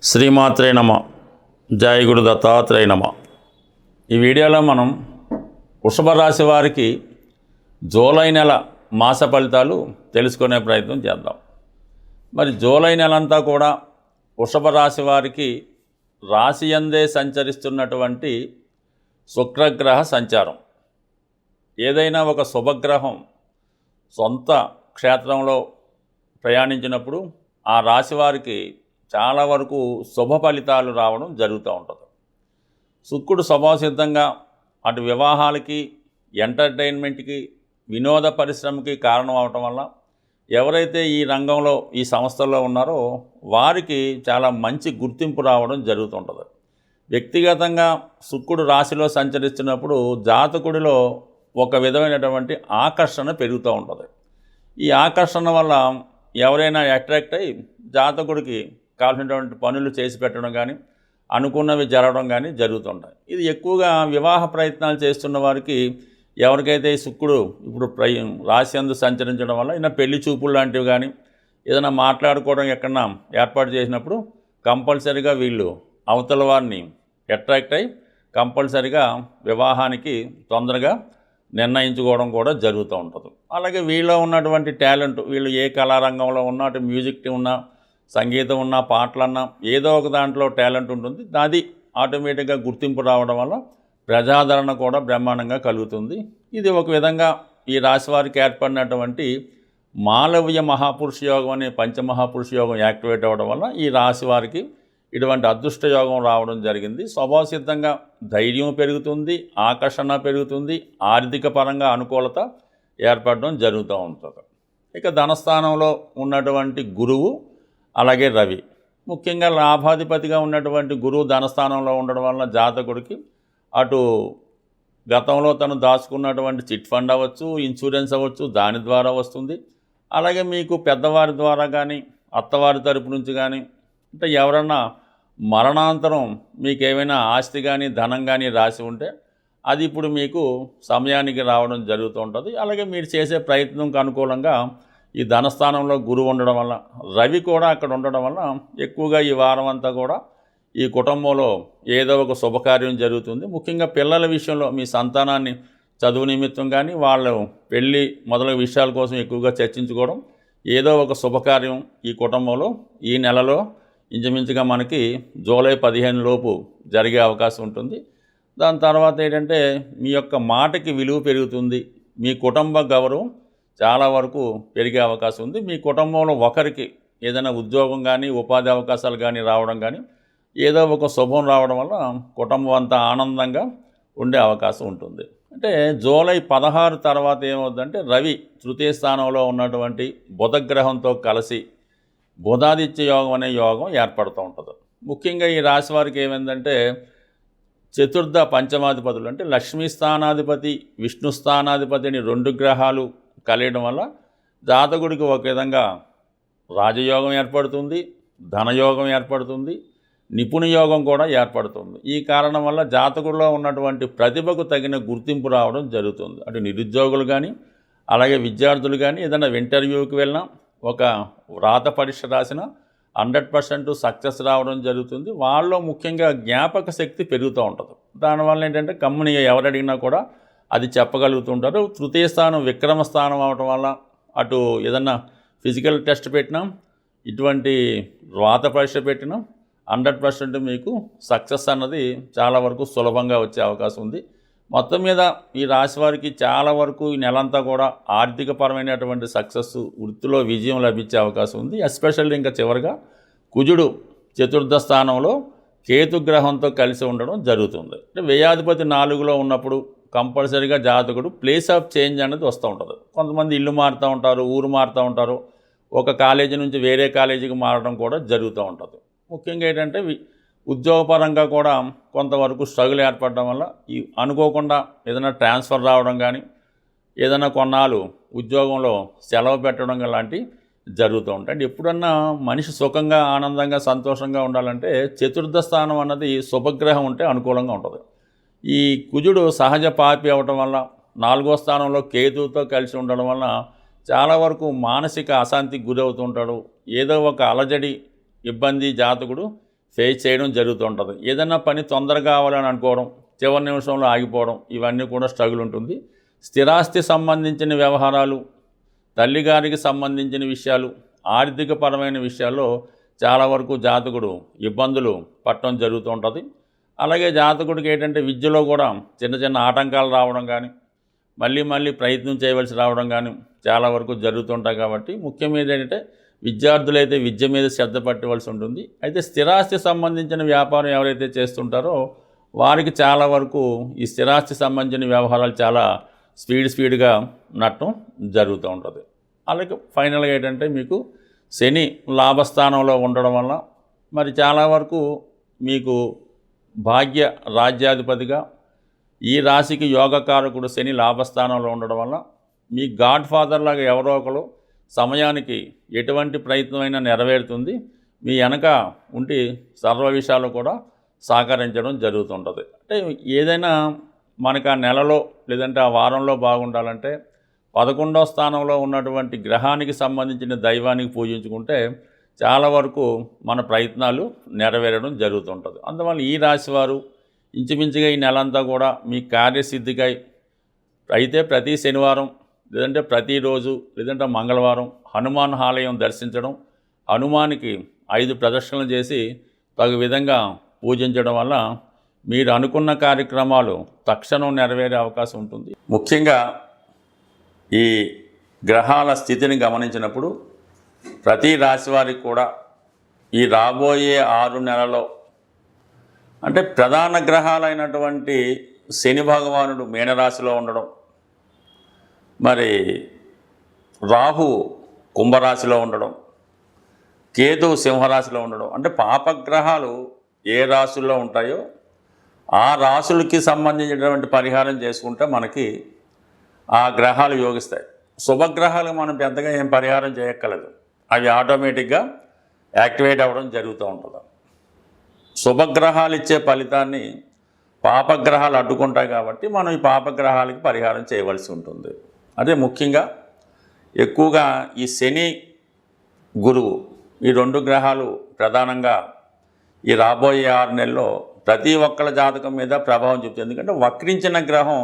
శ్రీమాత్రే నమ. జయ గురు దత్తాత్రేయ నమ. ఈ వీడియోలో మనం వృషభ రాశి వారికి జూలై నెల మాస ఫలితాలు తెలుసుకునే ప్రయత్నం చేద్దాం. మరి జూలై నెలంతా కూడా వృషభ రాశి వారికి రాశి యందే సంచరిస్తున్నటువంటి శుక్రగ్రహ సంచారం. ఏదైనా ఒక శుభగ్రహం సొంత క్షేత్రంలో ప్రయాణించినప్పుడు ఆ రాశి వారికి చాలా వరకు శుభ ఫలితాలు రావడం జరుగుతూ ఉంటుంది. శుక్రుడు స్వభావసిద్ధంగా అటు వివాహాలకి, ఎంటర్టైన్మెంట్కి, వినోద పరిశ్రమకి కారణం అవటం వల్ల ఎవరైతే ఈ రంగంలో ఈ సంస్థల్లో ఉన్నారో వారికి చాలా మంచి గుర్తింపు రావడం జరుగుతుంటుంది. వ్యక్తిగతంగా శుక్రుడు రాశిలో సంచరిస్తున్నప్పుడు జాతకుడిలో ఒక విధమైనటువంటి ఆకర్షణ పెరుగుతూ ఉంటుంది. ఈ ఆకర్షణ వల్ల ఎవరైనా అట్రాక్ట్ అయ్యి జాతకుడికి కావాల్సినటువంటి పనులు చేసి పెట్టడం కానీ, అనుకున్నవి జరగడం కానీ జరుగుతుంటాయి. ఇది ఎక్కువగా వివాహ ప్రయత్నాలు చేస్తున్న వారికి, ఎవరికైతే శుక్రుడు ఇప్పుడు రాశి యందు సంచరించడం వల్ల ఈయన పెళ్లి చూపులు లాంటివి కానీ ఏదైనా మాట్లాడుకోవడం ఎక్కడన్నా ఏర్పాటు చేసినప్పుడు కంపల్సరీగా వీళ్ళు అవతల వారిని అట్రాక్ట్ అయ్యి కంపల్సరీగా వివాహానికి తొందరగా నిర్ణయించుకోవడం కూడా జరుగుతూ ఉంటుంది. అలాగే వీళ్ళలో ఉన్నటువంటి టాలెంట్, వీళ్ళు ఏ కళారంగంలో ఉన్నా, అటు మ్యూజిక్ ఉన్నా, సంగీతం ఉన్నా, పాటలన్నా ఏదో ఒక దాంట్లో టాలెంట్ ఉంటుంది. అది ఆటోమేటిక్గా గుర్తింపు రావడం వల్ల ప్రజాదరణ కూడా బ్రహ్మాండంగా కలుగుతుంది. ఇది ఒక విధంగా ఈ రాశి వారికి ఏర్పడినటువంటి మాలవ్య మహాపురుష యోగం అనే పంచమహాపురుష యోగం యాక్టివేట్ అవ్వడం వల్ల ఈ రాశి వారికి ఇటువంటి అదృష్ట యోగం రావడం జరిగింది. స్వభావసిద్ధంగా ధైర్యం పెరుగుతుంది, ఆకర్షణ పెరుగుతుంది, ఆర్థిక పరంగా అనుకూలత ఏర్పడడం జరుగుతూ ఉంటుంది. ఇక ధనస్థానంలో ఉన్నటువంటి గురువు, అలాగే రవి, ముఖ్యంగా లాభాధిపతిగా ఉన్నటువంటి గురువు ధనస్థానంలో ఉండడం వల్ల జాతకుడికి అటు గతంలో తను దాచుకున్నటువంటి చిట్ ఫండ్ అవ్వచ్చు, ఇన్సూరెన్స్ అవ్వచ్చు, దాని ద్వారా వస్తుంది. అలాగే మీకు పెద్దవారి ద్వారా కానీ, అత్తవారి తరపు నుంచి కానీ, అంటే ఎవరన్నా మరణాంతరం మీకు ఏమైనా ఆస్తి కానీ ధనం కానీ రాసి ఉంటే అది ఇప్పుడు మీకు సమయానికి రావడం జరుగుతూ ఉంటుంది. అలాగే మీరు చేసే ప్రయత్నంకు అనుకూలంగా ఈ ధనస్థానంలో గురువు ఉండడం వల్ల, రవి కూడా అక్కడ ఉండడం వల్ల ఎక్కువగా ఈ వారం అంతా కూడా ఈ కుటుంబంలో ఏదో ఒక శుభకార్యం జరుగుతుంది. ముఖ్యంగా పిల్లల విషయంలో మీ సంతానాన్ని చదువు నిమిత్తం కానీ, వాళ్ళు పెళ్ళి మొదలగు విషయాల కోసం ఎక్కువగా చర్చించుకోవడం, ఏదో ఒక శుభకార్యం ఈ కుటుంబంలో ఈ నెలలో ఇంచుమించుగా మనకి జూలై 15 లోపు జరిగే అవకాశం ఉంటుంది. దాని తర్వాత ఏంటంటే మీ యొక్క మాటకి విలువ పెరుగుతుంది, మీ కుటుంబ గౌరవం చాలా వరకు పెరిగే అవకాశం ఉంది. మీ కుటుంబంలో ఒకరికి ఏదైనా ఉద్యోగం కానీ, ఉపాధి అవకాశాలు కానీ రావడం కానీ, ఏదో ఒక శుభం రావడం వల్ల కుటుంబం అంతా ఆనందంగా ఉండే అవకాశం ఉంటుంది. అంటే జూలై 16 తర్వాత ఏమవుతుందంటే రవి తృతీయ స్థానంలో ఉన్నటువంటి బుధగ్రహంతో కలిసి బుధాదిత్య యోగం అనే యోగం ఏర్పడుతూ ఉంటుంది. ముఖ్యంగా ఈ రాశి వారికి ఏమైందంటే చతుర్థ పంచమాధిపతులు అంటే లక్ష్మీ స్థానాధిపతి, విష్ణు స్థానాధిపతి అని 2 గ్రహాలు కలియడం వల్ల జాతకుడికి ఒక విధంగా రాజయోగం ఏర్పడుతుంది, ధనయోగం ఏర్పడుతుంది, నిపుణ యోగం కూడా ఏర్పడుతుంది. ఈ కారణం వల్ల జాతకుడిలో ఉన్నటువంటి ప్రతిభకు తగిన గుర్తింపు రావడం జరుగుతుంది. అటు నిరుద్యోగులు కానీ, అలాగే విద్యార్థులు కానీ ఏదైనా ఇంటర్వ్యూకి వెళ్ళినా, ఒక వ్రాత పరీక్ష రాసినా 100% సక్సెస్ రావడం జరుగుతుంది. వాళ్ళలో ముఖ్యంగా జ్ఞాపక శక్తి పెరుగుతూ ఉంటుంది. దానివల్ల ఏంటంటే కమ్ముని ఎవరు అడిగినా కూడా అది చెప్పగలుగుతుంటారు. తృతీయ స్థానం విక్రమ స్థానం అవటం వల్ల అటు ఏదన్నా ఫిజికల్ టెస్ట్ పెట్టినా, ఇటువంటి వ్రాత పరీక్ష పెట్టినా 100% మీకు సక్సెస్ అన్నది చాలా వరకు సులభంగా వచ్చే అవకాశం ఉంది. మొత్తం మీద ఈ రాశి వారికి చాలా వరకు ఈ నెలంతా కూడా ఆర్థికపరమైనటువంటి సక్సెస్, వృత్తిలో విజయం లభించే అవకాశం ఉంది. ఎస్పెషల్లీ ఇంకా చివరిగా కుజుడు చతుర్థ స్థానంలో కేతుగ్రహంతో కలిసి ఉండడం జరుగుతుంది. అంటే వ్యయాధిపతి 4లో ఉన్నప్పుడు కంపల్సరీగా జాతకుడు ప్లేస్ ఆఫ్ చేంజ్ అనేది వస్తూ ఉంటుంది. కొంతమంది ఇల్లు మారుతూ ఉంటారు, ఊరు మారుతూ ఉంటారు, ఒక కాలేజీ నుంచి వేరే కాలేజీకి మారడం కూడా జరుగుతూ ఉంటుంది. ముఖ్యంగా ఏంటంటే ఉద్యోగపరంగా కూడా కొంతవరకు స్ట్రగుల్ ఏర్పడడం వల్ల ఈ అనుకోకుండా ఏదైనా ట్రాన్స్ఫర్ రావడం కానీ, ఏదైనా కొన్నాళ్ళు ఉద్యోగంలో సెలవు పెట్టడం లాంటివి జరుగుతూ ఉంటాయి. అంటే ఎప్పుడన్నా మనిషి సుఖంగా, ఆనందంగా, సంతోషంగా ఉండాలంటే చతుర్థ స్థానం అన్నది శుభగ్రహం ఉంటే అనుకూలంగా ఉంటుంది. ఈ కుజుడు సహజ పాపి అవటం వల్ల 4వ స్థానంలో కేతువుతో కలిసి ఉండడం వల్ల చాలా వరకు మానసిక అశాంతికి గురవుతుంటాడు. ఏదో ఒక అలజడి ఇబ్బంది జాతకుడు ఫేస్ చేయడం జరుగుతూ ఉంటుంది. ఏదైనా పని తొందరగా కావాలని అనుకోవడం, చివరి నిమిషంలో ఆగిపోవడం, ఇవన్నీ కూడా స్ట్రగుల్ ఉంటుంది. స్థిరాస్తి సంబంధించిన వ్యవహారాలు, తల్లిగారికి సంబంధించిన విషయాలు, ఆర్థికపరమైన విషయాల్లో చాలా వరకు జాతకుడు ఇబ్బందులు పడటం జరుగుతూ ఉంటుంది. అలాగే జాతకుడికి ఏంటంటే విద్యలో కూడా చిన్న చిన్న ఆటంకాలు రావడం కానీ, మళ్ళీ ప్రయత్నం చేయవలసి రావడం కానీ చాలా వరకు జరుగుతుంటాయి. కాబట్టి ముఖ్యమైన ఏంటంటే విద్యార్థులైతే విద్య మీద శ్రద్ధ పట్టవలసి ఉంటుంది. అయితే స్థిరాస్తి సంబంధించిన వ్యాపారం ఎవరైతే చేస్తుంటారో వారికి చాలా వరకు ఈ స్థిరాస్తి సంబంధించిన వ్యవహారాలు చాలా స్పీడ్గా నట్టం జరుగుతూ ఉంటుంది. అలాగే ఫైనల్గా ఏంటంటే మీకు శని లాభస్థానంలో ఉండడం వల్ల మరి చాలా వరకు మీకు భాగ్య రాజ్యాధిపతిగా ఈ రాశికి యోగకారకుడు శని లాభస్థానంలో ఉండడం వల్ల మీ గాడ్ ఫాదర్ లాగా ఎవరో ఒకరు సమయానికి ఎటువంటి ప్రయత్నమైనా నెరవేరుతుంది. మీ వెనక ఉండి సర్వ విషయాలు కూడా సహకరించడం జరుగుతుంటుంది. అంటే ఏదైనా మనకు ఆ నెలలో లేదంటే ఆ వారంలో బాగుండాలంటే 11వ స్థానంలో ఉన్నటువంటి గ్రహానికి సంబంధించిన దైవానికి పూజించుకుంటే చాలా వరకు మన ప్రయత్నాలు నెరవేరడం జరుగుతుంటుంది. అందువల్ల ఈ రాశి వారు ఇంచుమించుగా ఈ నెలంతా కూడా మీ కార్యసిద్ధికై అయితే ప్రతి శనివారం లేదంటే ప్రతిరోజు లేదంటే మంగళవారం హనుమాన్ ఆలయం దర్శించడం, హనుమానికి 5 ప్రదక్షిణలు చేసి తగు విధంగా పూజించడం వల్ల మీరు అనుకున్న కార్యక్రమాలు తక్షణం నెరవేరే అవకాశం ఉంటుంది. ముఖ్యంగా ఈ గ్రహాల స్థితిని గమనించినప్పుడు ప్రతి రాశి వారికి కూడా ఈ రాబోయే 6 నెలల్లో అంటే ప్రధాన గ్రహాలైనటువంటి శని భగవానుడు మీనరాశిలో ఉండడం, మరి రాహు కుంభరాశిలో ఉండడం, కేతు సింహరాశిలో ఉండడం, అంటే పాపగ్రహాలు ఏ రాశుల్లో ఉంటాయో ఆ రాశులకి సంబంధించినటువంటి పరిహారం చేసుకుంటే మనకి ఆ గ్రహాలు యోగిస్తాయి. శుభగ్రహాలు మనం పెద్దగా ఏం పరిహారం చేయక్కర్లేదు, అవి ఆటోమేటిక్గా యాక్టివేట్ అవ్వడం జరుగుతూ ఉంటుంది. శుభగ్రహాలు ఇచ్చే ఫలితాన్ని పాపగ్రహాలు అడ్డుకుంటాయి కాబట్టి మనం ఈ పాపగ్రహాలకి పరిహారం చేయవలసి ఉంటుంది. అదే ముఖ్యంగా ఎక్కువగా ఈ శని గురువు ఈ 2 గ్రహాలు ప్రధానంగా ఈ రాబోయే 6 నెలల్లో ప్రతి ఒక్కళ్ళ జాతకం మీద ప్రభావం చూపుతుంది. ఎందుకంటే వక్రించిన గ్రహం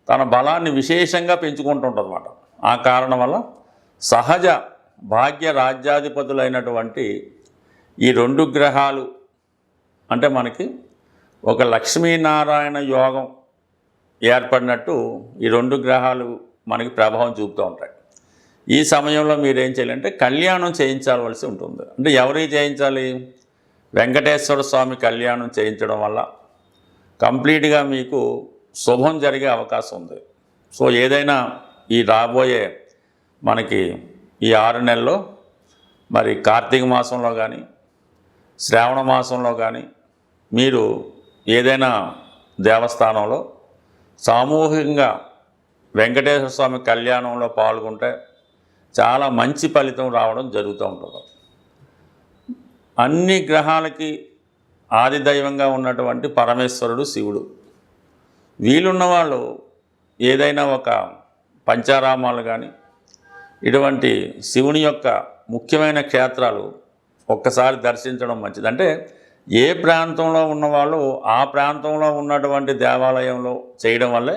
తన బలాన్ని విశేషంగా పెంచుకుంటుంటుంది అన్నమాట. ఆ కారణం వల్ల సహజ భాగ్య రాజ్యాధిపతులైనటువంటి ఈ 2 గ్రహాలు అంటే మనకి ఒక లక్ష్మీనారాయణ యోగం ఏర్పడినట్టు ఈ 2 గ్రహాలు మనకి ప్రభావం చూపుతూ ఉంటాయి. ఈ సమయంలో మీరు ఏం చేయాలంటే కళ్యాణం చేయించవలసి ఉంటుంది. అంటే ఎవరికి చేయించాలి? వెంకటేశ్వర స్వామి కళ్యాణం చేయించడం వల్ల కంప్లీట్గా మీకు శుభం జరిగే అవకాశం ఉంది. సో ఏదైనా ఈ రాబోయే మనకి ఈ 6 నెలల్లో మరి కార్తీక మాసంలో కానీ శ్రావణ మాసంలో కానీ మీరు ఏదైనా దేవస్థానంలో సామూహికంగా వెంకటేశ్వర స్వామి కళ్యాణంలో పాల్గొంటే చాలా మంచి ఫలితం రావడం జరుగుతూ ఉంటుంది. అన్ని గ్రహాలకి ఆదిదైవంగా ఉన్నటువంటి పరమేశ్వరుడు శివుడు. వీలున్న వాళ్ళు ఏదైనా ఒక పంచారామాలు కానీ ఇటువంటి శివుని యొక్క ముఖ్యమైన క్షేత్రాలు ఒక్కసారి దర్శించడం మంచిది. అంటే ఏ ప్రాంతంలో ఉన్నవాళ్ళు ఆ ప్రాంతంలో ఉన్నటువంటి దేవాలయంలో చేయడం వల్లే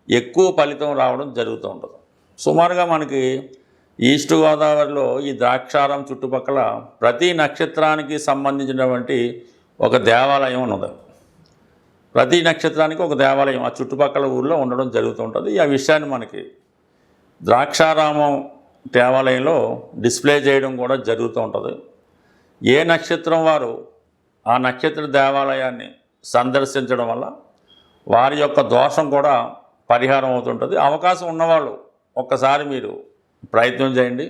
ఎక్కువ ఫలితం రావడం జరుగుతూ ఉంటుంది. సుమారుగా మనకి ఈస్ట్ గోదావరిలో ఈ ద్రాక్షారం చుట్టుపక్కల ప్రతి నక్షత్రానికి సంబంధించినటువంటి ఒక దేవాలయం ఉన్నది. ప్రతి నక్షత్రానికి ఒక దేవాలయం ఆ చుట్టుపక్కల ఊళ్ళో ఉండడం జరుగుతుంటుంది. ఆ విషయాన్ని మనకి ద్రాక్షారామం దేవాలయంలో డిస్ప్లే చేయడం కూడా జరుగుతూ ఉంటుంది. ఏ నక్షత్రం వారు ఆ నక్షత్ర దేవాలయాన్ని సందర్శించడం వల్ల వారి యొక్క దోషం కూడా పరిహారం అవుతుంటుంది. అవకాశం ఉన్నవాళ్ళు ఒక్కసారి మీరు ప్రయత్నం చేయండి.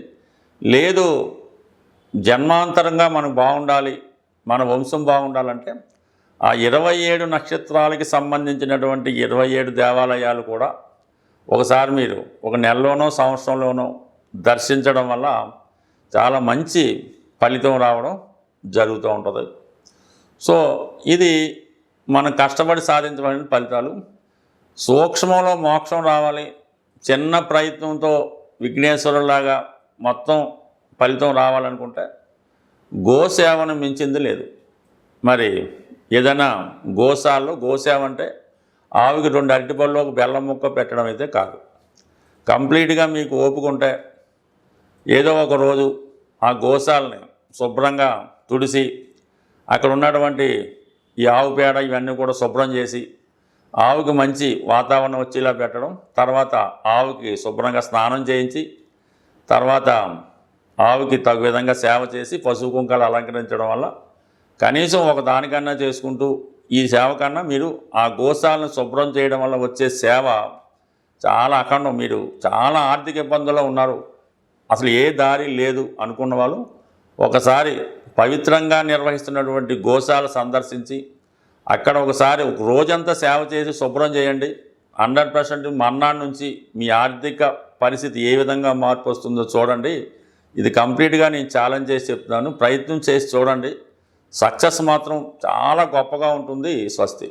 లేదు జన్మాంతరంగా మనం బాగుండాలి, మన వంశం బాగుండాలంటే ఆ 27 నక్షత్రాలకి సంబంధించినటువంటి 27 దేవాలయాలు కూడా ఒకసారి మీరు ఒక నెలలోనో సంవత్సరంలోనో దర్శించడం వల్ల చాలా మంచి ఫలితం రావడం జరుగుతూ ఉంటుంది. సో ఇది మనం కష్టపడి సాధించబడిన ఫలితాలు. సూక్ష్మంలో మోక్షం రావాలి, చిన్న ప్రయత్నంతో విఘ్నేశ్వరులాగా మొత్తం ఫలితం రావాలనుకుంటే గోసేవను మించింది లేదు. మరి ఏదైనా గోసేవ అంటే ఆవుకి 2 అరటిపళ్ళు ఒక బెల్లం ముక్క పెట్టడం అయితే కాదు. కంప్లీట్గా మీకు ఓపిక ఉంటే ఏదో ఒక రోజు ఆ గోశాలని శుభ్రంగా తుడిసి అక్కడ ఉన్నటువంటి ఈ ఆవు పేడ ఇవన్నీ కూడా శుభ్రం చేసి ఆవుకి మంచి వాతావరణం వచ్చేలా పెట్టడం, తర్వాత ఆవుకి శుభ్రంగా స్నానం చేయించి, తర్వాత ఆవుకి తగు విధంగా సేవ చేసి పసుపు కుంకాలు అలంకరించడం వల్ల కనీసం ఒక దానికన్నా చేసుకుంటూ ఈ సేవ కన్నా మీరు ఆ గోశాలను శుభ్రం చేయడం వల్ల వచ్చే సేవ చాలా అఖండం. మీరు చాలా ఆర్థిక ఇబ్బందుల్లో ఉన్నారు, అసలు ఏ దారి లేదు అనుకున్న వాళ్ళు ఒకసారి పవిత్రంగా నిర్వహిస్తున్నటువంటి గోశాల సందర్శించి అక్కడ ఒకసారి ఒక రోజంతా సేవ చేసి శుభ్రం చేయండి. 100% మర్నాడు నుంచి మీ ఆర్థిక పరిస్థితి ఏ విధంగా మార్పు వస్తుందో చూడండి. ఇది కంప్లీట్గా నేను ఛాలెంజ్ చేసి చెప్తున్నాను. ప్రయత్నం చేసి చూడండి. సక్సెస్ మాత్రం చాలా గొప్పగా ఉంటుంది. స్వస్తి.